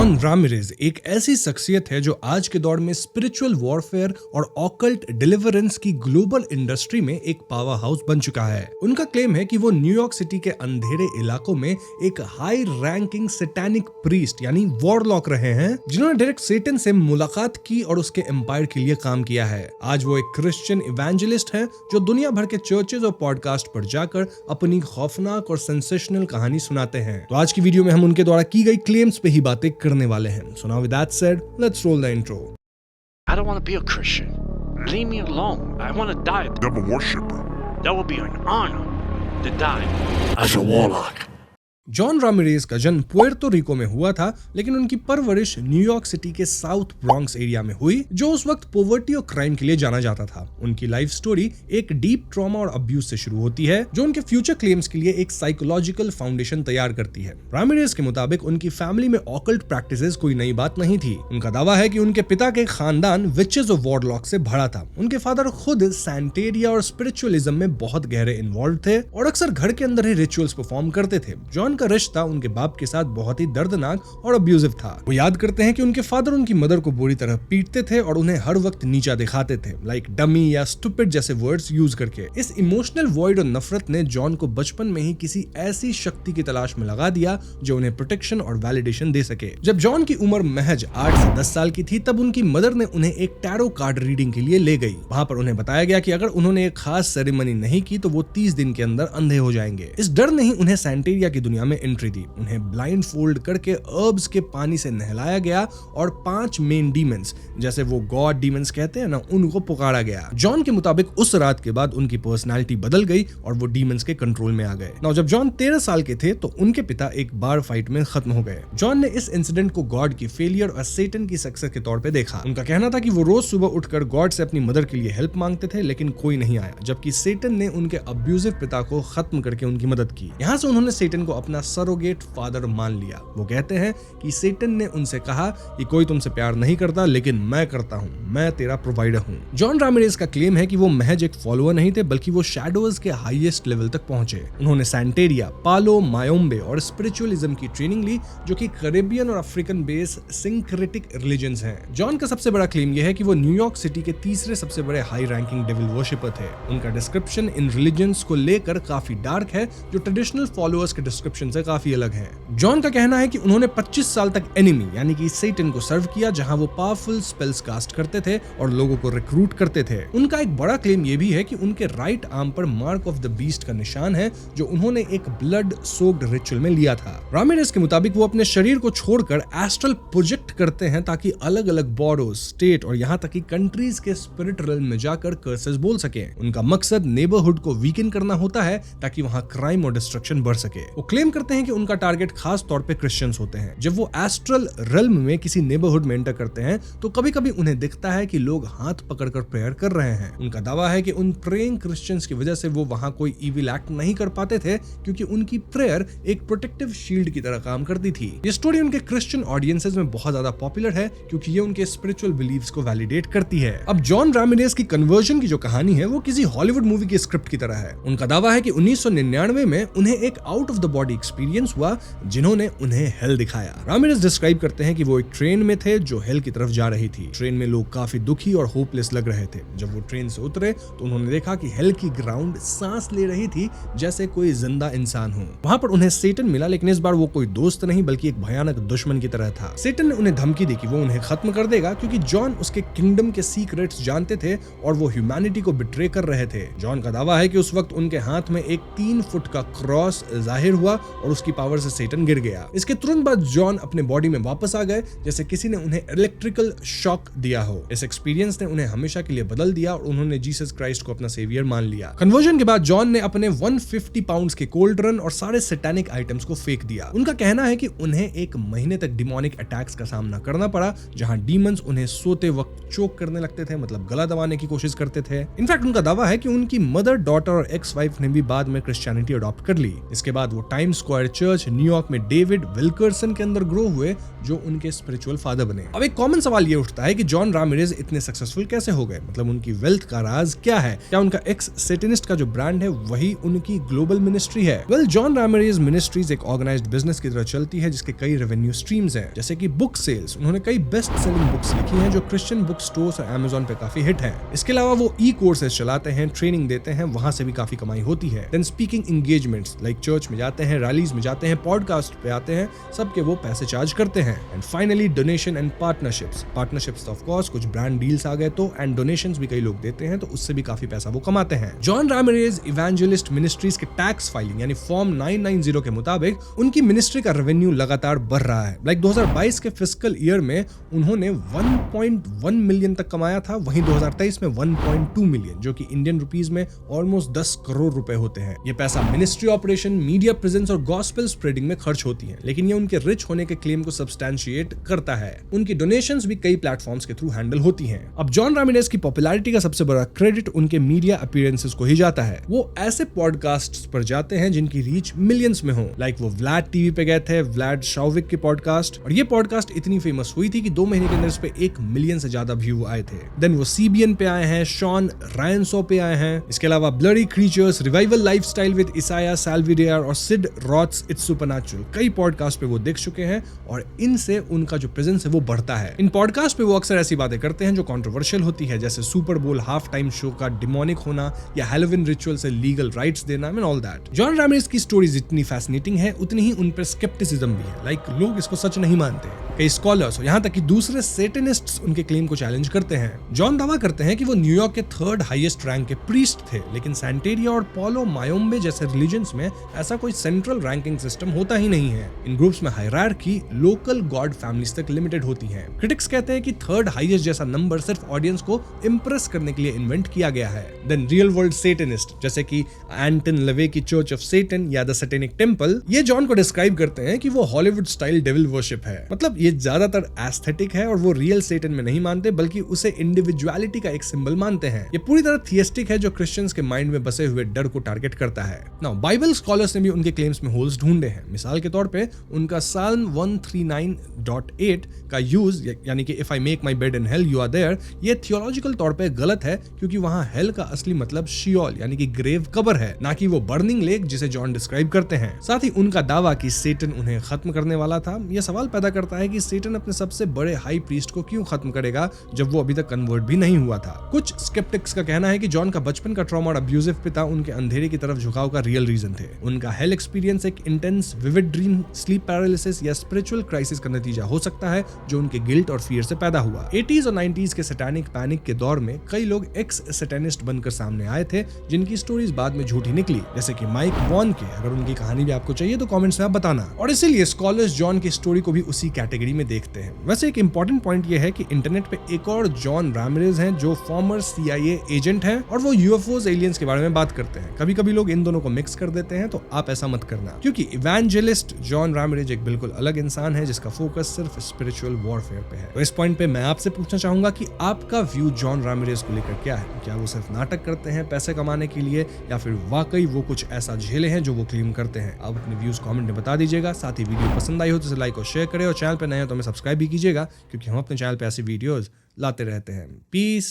John Ramirez एक ऐसी शख्सियत है जो आज के दौर में स्पिरिचुअल वॉरफेयर और ऑकल्ट डिलीवरेंस की ग्लोबल इंडस्ट्री में एक पावर हाउस बन चुका है। उनका क्लेम है कि वो न्यूयॉर्क सिटी के अंधेरे इलाकों में एक हाई रैंकिंग सैटेनिक प्रीस्ट यानी वॉरलॉक रहे हैं, जिन्होंने डायरेक्ट सेटन से मुलाकात की और उसके एम्पायर के लिए काम किया है। आज वो एक क्रिश्चियन इवेंजलिस्ट है जो दुनिया भर के चर्चेज और पॉडकास्ट पर जाकर अपनी खौफनाक और सेंसेशनल कहानी सुनाते हैं। तो आज की वीडियो में हम उनके द्वारा की गई क्लेम्स पे ही बातें करने वाले हैं। So now with that said, let's roll the intro. I don't want to be a Christian. Leave me alone. I want to die. Devil worshipper. That would be an honor to die As a warlock. John Ramirez का जन्म Puerto रिको में हुआ था, लेकिन उनकी परवरिश New York city के south Bronx area में हुई, जो उस वक्त पॉवर्टी और क्राइम के लिए जाना जाता था। उनकी लाइफ स्टोरी एक डीप ट्रॉमा और अब्यूज से शुरू होती है, जो उनके फ्यूचर क्लेम्स के लिए एक साइकोलॉजिकल फाउंडेशन तैयार करती है। रामिरेज के मुताबिक उनकी फैमिली में ऑकल्ट प्रैक्टिसेस कोई नई बात नहीं थी। उनका दावा है कि उनके पिता के खानदान विचेस और वॉरलॉक से भरा था। उनके फादर खुद सैंटेरिया और स्पिरिचुअलिज्म में बहुत गहरे इन्वॉल्व थे और अक्सर घर के अंदर ही रिचुअल्स परफॉर्म करते थे। जॉन का रिश्ता उनके बाप के साथ बहुत ही दर्दनाक और अब्यूजिव था। वो याद करते हैं कि उनके फादर उनकी मदर को बुरी तरह पीटते थे और उन्हें हर वक्त नीचा दिखाते थे, लाइक डमी या स्टूपिड जैसे वर्ड्स यूज करके। इस इमोशनल वॉइड और नफरत ने जॉन को बचपन में ही किसी ऐसी शक्ति की तलाश में लगा दिया जो उन्हें प्रोटेक्शन और वैलिडेशन दे सके। जब जॉन की उम्र महज 8 से 10 साल की थी, तब उनकी मदर ने उन्हें एक टैरो कार्ड रीडिंग के लिए ले गई। वहां पर उन्हें बताया गया कि अगर उन्होंने एक खास सेरेमनी नहीं की तो वो 30 दिन के अंदर अंधे हो जाएंगे। इस डर ने ही उन्हें सैंटेरिया की दुनिया में एंट्री दी। उन्हें ब्लाइंड फोल्ड करके अर्ब्स के पानी से नहलाया गया और 5 मेन डीमंस, जैसे वो गॉड डीमंस कहते हैं ना, उनको पुकारा गया। जॉन के मुताबिक उस रात के बाद उनकी पर्सनालिटी बदल गई और वो डीमंस के कंट्रोल में आ गए। नाउ जब जॉन 13 साल के थे तो उनके पिता एक बार फाइट में खत्म हो गए। जॉन ने इस इंसिडेंट को गॉड की फेलियर और सेटन की सक्सेस के तौर पे देखा। उनका कहना था कि वो रोज सुबह उठकर गॉड से अपनी मदर के लिए हेल्प मांगते थे, लेकिन कोई नहीं आया, जबकि सेटन ने उनके अब्यूजिव पिता को खत्म करके उनकी मदद की। यहाँ से उन्होंने सेटन को अपना सरोगेट फादर मान लिया। वो कहते हैं कि सेटन ने उनसे कहा कि कोई तुमसे प्यार नहीं करता, लेकिन मैं करता हूं, मैं तेरा प्रोवाइडर हूं। जॉन रामिरेज का क्लेम है कि वो महज एक फॉलोअर नहीं थे, बल्कि वो शैडोज के हाईएस्ट लेवल तक पहुंचे। उन्होंने सैंटेरिया, पालो, मायोम्बे और स्पिरिचुअलिज्म की ट्रेनिंग ली, जो कि कैरेबियन और अफ्रीकन बेस्ड सिंक्रेटिक रिलीजन्स हैं। जॉन का सबसे बड़ा क्लेम यह है कि वो न्यूयॉर्क सिटी के तीसरे सबसे बड़े हाई रैंकिंग डेविल वर्शिपर थे। उनका डिस्क्रिप्शन इन रिलीजन्स को लेकर काफी डार्क है, जो ट्रेडिशनल फॉलोअर्स के डिस्क्रिप्शन से काफी अलग है। जॉन का कहना है कि उन्होंने 25 साल तक एनिमी यानी कि सेटन को सर्व किया, जहां वो पावरफुल स्पेल्स कास्ट करते थे और लोगों को रिक्रूट करते थे। उनका एक बड़ा क्लेम यह भी है कि उनके राइट आर्म पर मार्क ऑफ द बीस्ट का निशान है, जो उन्होंने एक ब्लड सोक्ड रिचुअल में लिया था। रामिरेज के मुताबिक वो अपने शरीर को छोड़कर एस्ट्रल प्रोजेक्ट करते हैं ताकि अलग अलग बॉरोज, स्टेट और यहाँ तक कि कंट्रीज के स्पिरिट रियल्म में जाकर कर्सेस बोल सके। उनका मकसद नेबरहुड को वीकन करना होता है ताकि वहां क्राइम और डिस्ट्रक्शन बढ़ सके। वो क्लेम करते हैं कि उनका टारगेट खास तौर पे क्रिश्चियंस होते हैं। जब वो एस्ट्रल रियल्म में किसी नेबरहुड में एंटर करते हैं तो कभी कभी उन्हें दिखता है कि लोग हाथ पकड़कर प्रेयर कर रहे हैं। उनका दावा है कि उन प्रेइंग क्रिश्चियंस की वजह से वो वहां कोई इविल एक्ट नहीं कर पाते थे, क्योंकि उनकी प्रेयर एक प्रोटेक्टिव शील्ड की तरह काम करती थी। ये स्टोरी उनके क्रिश्चियन ऑडियंसेस में बहुत ज्यादा पॉपुलर है, क्योंकि ये उनके स्पिरिचुअल बिलीव्स को वैलिडेट करती है। अब जॉन रामिरेज की कन्वर्जन की जो कहानी है वो किसी हॉलीवुड मूवी की स्क्रिप्ट की तरह है। उनका दावा है कि 1999 में उन्हें एक out of the body experience हुआ, जिन्होंने उन्हें हेल दिखाया। रामिरेज डिस्क्राइब करते हैं कि वो एक ट्रेन में थे जो हेल की तरफ जा रही थी। ट्रेन में लोग काफी दुखी और होपलेस लग रहे थे। जब वो ट्रेन से उतरे तो उन्होंने देखा कि हेल की ग्राउंड सांस ले रही थी जैसे कोई जिंदा इंसान हो। वहां पर उन्हें सेटन मिला, लेकिन इस बार वो कोई दोस्त नहीं बल्कि एक भयानक दुश्मन की तरह था। सेटन ने उन्हें धमकी दी कि वो उन्हें खत्म कर देगा, क्योंकि जॉन उसके किंगडम के सीक्रेट्स जानते थे और वो ह्यूमैनिटी को बिट्रे कर रहे थे। जॉन का दावा है कि उस वक्त उनके हाथ में एक 3 फुट का क्रॉस जाहिर हुआ और उसकी पावर से सेटन गिर गया। इसके तुरंत बाद जॉन अपने बॉडी में वापस आ गए, जैसे किसी ने उन्हें इलेक्ट्रिकल शॉक दिया हो। इस एक्सपीरियंस ने उन्हें हमेशा के लिए बदल दिया और उन्होंने जीसस क्राइस्ट को अपना सेवियर मान लिया। कन्वर्जन के बाद जॉन ने अपने 150 पाउंड्स के कोल्ड रन और सारे सैटेनिक आइटम्स को फेंक दिया। उनका कहना है कि उन्हें एक महीने तक डिमोनिक अटैक्स का सामना करना पड़ा, जहां डीमंस उन्हें सोते वक्त चोक करने लगते थे, मतलब गला दबाने की कोशिश करते थे। इनफैक्ट उनका दावा है कि उनकी मदर, डॉटर और एक्स वाइफ ने भी बाद में क्रिश्चियनिटी अडॉप्ट कर ली। इसके बाद वो time times square church New York में डेविड विल्करसन के अंदर ग्रो हुए, जो उनके स्पिरिचुअल फादर बने। अब एक कॉमन सवाल ये उठता है कि जॉन रामिरेज इतने सक्सेसफुल कैसे हो गए, मतलब उनकी वेल्थ का राज क्या है? क्या उनका एक्स सेटेनिस्ट का जो ब्रांड है वही उनकी ग्लोबल मिनिस्ट्री है? वेल, जॉन रामिरेज मिनिस्ट्रीज एक ऑर्गेनाइज्ड बिजनेस की तरह चलती है जिसके कई रेवेन्यू स्ट्रीम्स हैं, जैसे कि बुक सेल्स। उन्होंने कई बेस्ट सेलिंग बुक्स लिखी हैं जो क्रिश्चियन बुक स्टोर्स और अमेज़न पे काफी हिट हैं। इसके अलावा वो ई कोर्सेज चलाते हैं, ट्रेनिंग देते हैं, वहां से भी काफी कमाई होती है। Then speaking engagements like church में जाते हैं, रैलीज में जाते हैं, पॉडकास्ट पे आते हैं, सबके वो पैसे चार्ज करते हैं। And finally donation and partnerships of course, कुछ ब्रांड डील्स आ गए तो, एंड डोनेशंस भी कई लोग देते हैं तो उससे भी काफी पैसा वो कमाते हैं। जॉन रामिरेज इवेंजलिस्ट मिनिस्ट्रीज के टैक्स फाइलिंग यानी फॉर्म 990 के मुताबिक उनकी मिनिस्ट्री का रेवेन्यू लगातार बढ़ रहा है। लाइक 2022 के फिस्कल ईयर में उन्होंने 1.1 मिलियन तक कमाया था, वहीं 2023 में 1.2 मिलियन, जो कि इंडियन रुपीस में ऑलमोस्ट 10 करोड़ रुपए होते हैं। ये पैसा मिनिस्ट्री ऑपरेशन, मीडिया प्रेजेंस और गॉस्पेल स्प्रेडिंग में खर्च होती है, लेकिन ये उनके रिच होने के क्लेम को सब्सटैंशिएट करता है। उनकी डोनेशंस भी कई प्लेटफॉर्म्स के थ्रू हैंडल होती हैं। अब जॉन रामिरेज की पॉपुलैरिटी का सबसे बड़ा क्रेडिट उनके मीडिया अपीयरेंसेस को ही जाता है। वो ऐसे पॉडकास्ट्स पर जाते हैं जिनकी रीच मिलियंस में हो। लाइक वो व्लाड टीवी पे गए थे, व्लाड शाविक के पॉडकास्ट, और ये पॉडकास्ट इतनी फेमस हुई थी कि 2 महीने के अंदर इस पे 1 मिलियन से ज्यादा व्यू आए थे। देन वो सीबीएन पे आए हैं, शॉन रायन शो पे आए हैं। इसके अलावा bloody creatures, revival lifestyle with Isaiah Saldivar और सिड रॉथ्स इट्स सुपरनैचुरल, कई पॉडकास्ट पे वो दिख चुके हैं और इनसे उनका जो प्रेजेंस है वो बढ़ता है। इन पॉडकास्ट पे वो अक्सर ऐसी बातें करते हैं जो कंट्रोवर्शियल होती है, जैसे सुपर बोल हाफ टाइम शो का डिमोनिक होना या हैलोवीन रिचुअल से लीगल राइट्स देना and all that. John Ramirez की स्टोरी जितनी फैसिनेटिंग है उतनी ही उन पर स्केप्टिसिज्म भी है। लाइक लोग इसको सच नहीं मानते। कई स्कॉलर्स और यहाँ तक कि दूसरे सेटेनिस्ट्स उनके क्लेम को चैलेंज करते हैं। जॉन दावा करते हैं कि वो न्यूयॉर्क के 3rd हाईएस्ट रैंक के प्रीस्ट थे, लेकिन सैंटेरिया और पॉलो मायोम्बे जैसे रिलीजन्स में ऐसा कोई सेंट्रल रैंकिंग सिस्टम होता ही नहीं है। इन ग्रुप्स में हायरार्की लोकल गॉड फैमिलीज तक लिमिटेड होती है। क्रिटिक्स कहते हैं कि 3rd हाईएस्ट जैसा नंबर सिर्फ ऑडियंस को इंप्रेस करने के लिए इन्वेंट किया गया है। देन रियल वर्ल्ड सेटेनिस्ट जैसे कि एंटन लेवे की चर्च ऑफ सेटन या द सैटेनिक टेंपल, ये जॉन को डिस्क्राइब करते हैं कि वो हॉलीवुड स्टाइल डेविल वर्शिप है। मतलब ये ज्यादातर एस्थेटिक है और वो रियल सेटन में नहीं मानते बल्कि उसे इंडिविजुअलिटी का एक सिंबल मानते हैं। ये पूरी तरह थियस्टिक है जो क्रिश्चियंस के माइंड में बसे हुए डर को टारगेट करता है। नाउ बाइबल स्कॉलर्स ने भी उनके क्लेम्स में होल्स ढूंढे हैं। मिसाल के तौर पे उनका साल्म 139.8 का यूज यानी कि if I make my bed in hell you are there, ये थियोलॉजिकल तौर पे गलत है क्योंकि वहां हेल का असली मतलब शियोल यानी कि ग्रेव कबर है, ना कि वो बर्निंग लेक जिसे जॉन डिस्क्राइब करते हैं। साथ ही उनका दावा कि सेटन उन्हें खत्म करने वाला था, यह सवाल पैदा करता है कि सेटन अपने सबसे बड़े हाई प्रीस्ट को क्यों खत्म करेगा जब वो अभी तक कन्वर्ट भी नहीं हुआ था। कुछ स्केप्टिक्स का कहना है कि जॉन का बचपन का ट्रॉमा और अब्यूजिव पिता उनके अंधेरे की तरफ झुकाव का रियल रीजन थे। उनका हेल एक्सपीरियंस एक intense vivid dream, sleep paralysis या स्पिरिचुअल क्राइसिस का नतीजा हो सकता है जो उनके गिल्ट और फियर से पैदा हुआ। 80s और 90s के सैटानिक पैनिक के दौर में कई लोग एक्स सैटेनिस्ट बनकर सामने आए थे जिनकी स्टोरीज बाद में झूठी निकली, जैसे कि माइक वॉन की। अगर उनकी कहानी भी आपको चाहिए तो कमेंट्स में आप बताना। और इसीलिए स्कॉलर्स जॉन की स्टोरी को भी उसी कैटेगरी में देखते हैं। वैसे एक इंपॉर्टेंट पॉइंट यह है कि इंटरनेट पे एक और जॉन रामिरेज हैं जो फॉर्मर CIA एजेंट हैं और वो UFOs एलियंस के बारे में बात करते हैं। कभी कभी लोग इन दोनों को मिक्स कर देते हैं, तो आप ऐसा मत करना, क्योंकि इवेंजलिस्ट जॉन रामिरेज एक बिल्कुल अलग इंसान है जिसका फोकस सिर्फ स्पिरिचुअल वॉरफेयर पे है। तो इस पॉइंट पे मैं आपसे पूछना चाहूंगा कि आपका व्यू जॉन रामिरेज को लेकर क्या है? क्या वो सिर्फ नाटक करते हैं पैसे कमाने के लिए, या फिर वाकई वो कुछ ऐसा झेले हैं जो वो क्लेम करते हैं? आप अपने व्यूज कमेंट में बता दीजिएगा। साथ ही वीडियो पसंद आई हो तो इसे लाइक और शेयर करें, और चैनल पे नए हो तो हमें सब्सक्राइब भी कीजिएगा, क्योंकि हम अपने चैनल पे ऐसी वीडियोस लाते रहते हैं। पीस।